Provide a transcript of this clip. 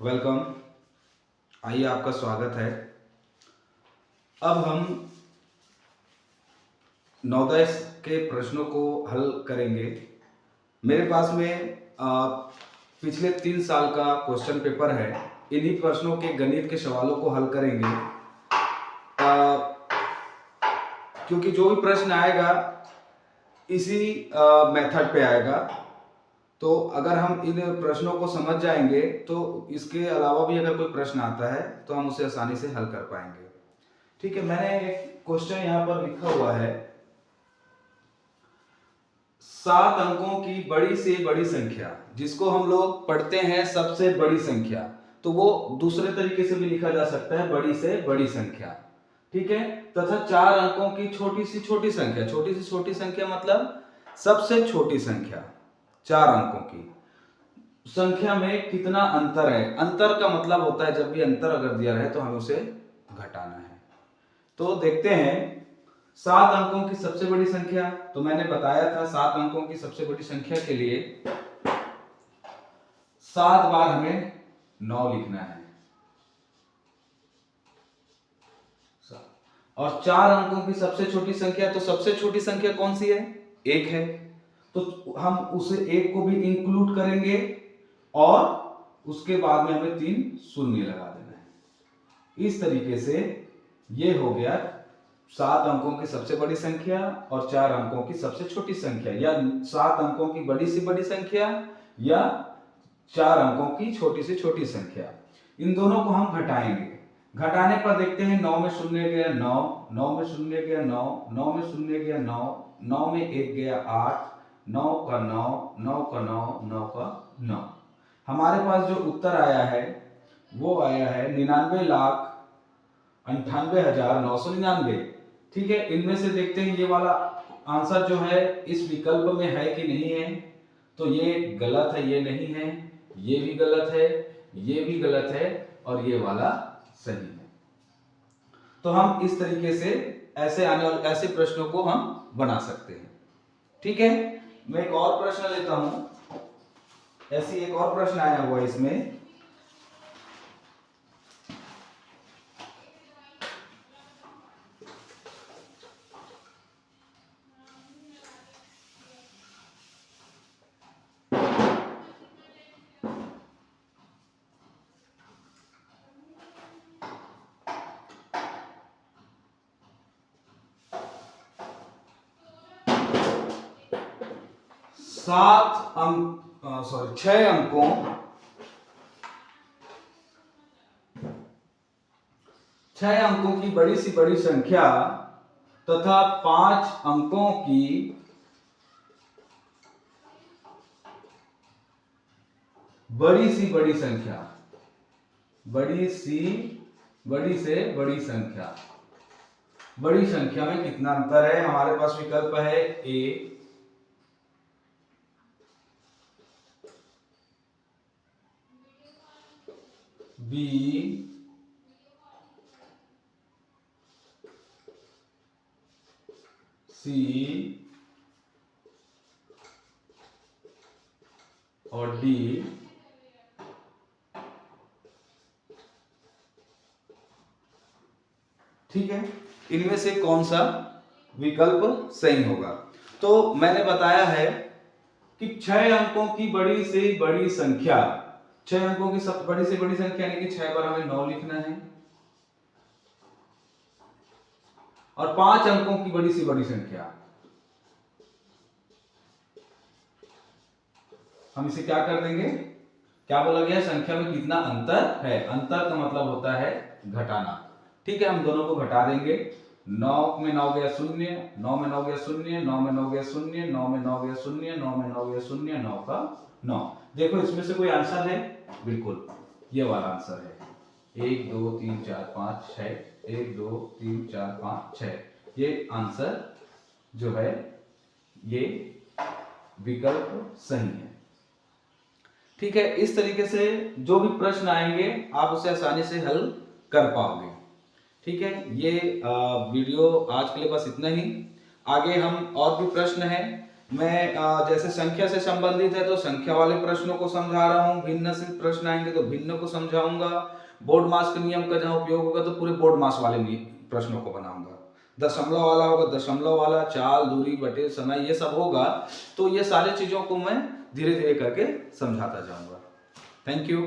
Welcome. आइए, आपका स्वागत है। अब हम नवोदय के प्रश्नों को हल करेंगे। मेरे पास में पिछले 3 साल का क्वेश्चन पेपर है। इन्हीं प्रश्नों के गणित के सवालों को हल करेंगे। क्योंकि जो भी प्रश्न आएगा इसी मेथड पे आएगा, तो अगर हम इन प्रश्नों को समझ जाएंगे तो इसके अलावा भी अगर कोई प्रश्न आता है तो हम उसे आसानी से हल कर पाएंगे। ठीक है, मैंने एक क्वेश्चन यहाँ पर लिखा हुआ है। 7 अंकों की बड़ी से बड़ी संख्या, जिसको हम लोग पढ़ते हैं सबसे बड़ी संख्या, तो वो दूसरे तरीके से भी लिखा जा सकता है, बड़ी से बड़ी संख्या। ठीक है, तथा 4 अंकों की छोटी सी छोटी संख्या, छोटी सी छोटी संख्या मतलब सबसे छोटी संख्या, 4 अंकों की संख्या में कितना अंतर है। अंतर का मतलब होता है जब भी अंतर अगर दिया रहे तो हमें उसे घटाना है। तो देखते हैं 7 अंकों की सबसे बड़ी संख्या। तो मैंने बताया था 7 अंकों की सबसे बड़ी संख्या के लिए 7 बार हमें 9 लिखना है, और 4 अंकों की सबसे छोटी संख्या, तो सबसे छोटी संख्या कौन सी है? 1 है। तो हम उसे 1 को भी इंक्लूड करेंगे और उसके बाद में हमें 3 शून्य लगा देना है। इस तरीके से ये हो गया 7 अंकों की सबसे बड़ी संख्या और 4 अंकों की सबसे छोटी संख्या, या 7 अंकों की बड़ी से बड़ी संख्या या 4 अंकों की छोटी से छोटी संख्या। इन दोनों को हम घटाएंगे। घटाने पर देखते हैं 9 में शून्य गया 9, 9 में शून्य गया 9, 9 में शून्य गया 9, 9 में 1 गया 8, 9 का 9, 9 का 9, 9 का 9। हमारे पास जो उत्तर आया है वो आया है 99,98,999। ठीक है, इनमें से देखते हैं ये वाला आंसर जो है इस विकल्प में है कि नहीं है। तो ये गलत है, ये नहीं है, ये भी गलत है, ये भी गलत है, और ये वाला सही है। तो हम इस तरीके से ऐसे आने वाले ऐसे प्रश्नों को हम बना सकते हैं। ठीक है, मैं एक और प्रश्न लेता हूं। ऐसी एक और प्रश्न आया हुआ है इसमें। छह अंकों की बड़ी सी बड़ी संख्या तथा 5 अंकों की बड़ी सी बड़ी संख्या, बड़ी से बड़ी संख्या, बड़ी संख्या में कितना अंतर है। हमारे पास विकल्प है ए, बी, सी और डी। ठीक है, इनमें से कौन सा विकल्प सही होगा? तो मैंने बताया है कि 6 अंकों की बड़ी से बड़ी संख्या, 6 अंकों की सब बड़ी से बड़ी संख्या यानी कि 6 बार हमें 9 लिखना है, और 5 अंकों की बड़ी से बड़ी संख्या, हम इसे क्या कर देंगे? क्या बोला गया? संख्या में कितना अंतर है। अंतर का मतलब होता है घटाना। ठीक है, हम दोनों को घटा देंगे। 9 में 9 गया 0, 9 में 9 गया 0, 9 में 9 गया 0, 9 में 9 गया 0, 9 में 9 गया 0, 9 का 9। देखो इसमें से कोई आंसर है? बिल्कुल ये वाला आंसर है। 1 2 3 4 5 6, 1 2 3 4 5 6, ये आंसर जो है ये विकल्प सही है। ठीक है, इस तरीके से जो भी प्रश्न आएंगे आप उसे आसानी से हल कर पाओगे। ठीक है, ये वीडियो आज के लिए बस इतना ही। आगे हम और भी प्रश्न हैं मैं जैसे संख्या से संबंधित है तो संख्या वाले प्रश्नों को समझा रहा हूँ, भिन्न से प्रश्न आएंगे तो भिन्न को समझाऊंगा, बोर्ड मास के नियम का जहाँ उपयोग होगा तो पूरे बोर्ड मास वाले प्रश्नों को बनाऊंगा, दशमलव वाला होगा दशमलव वाला, चाल, दूरी, बटे, समय, ये सब होगा। तो ये सारी चीजों को मैं धीरे धीरे करके समझाता जाऊंगा। Thank you.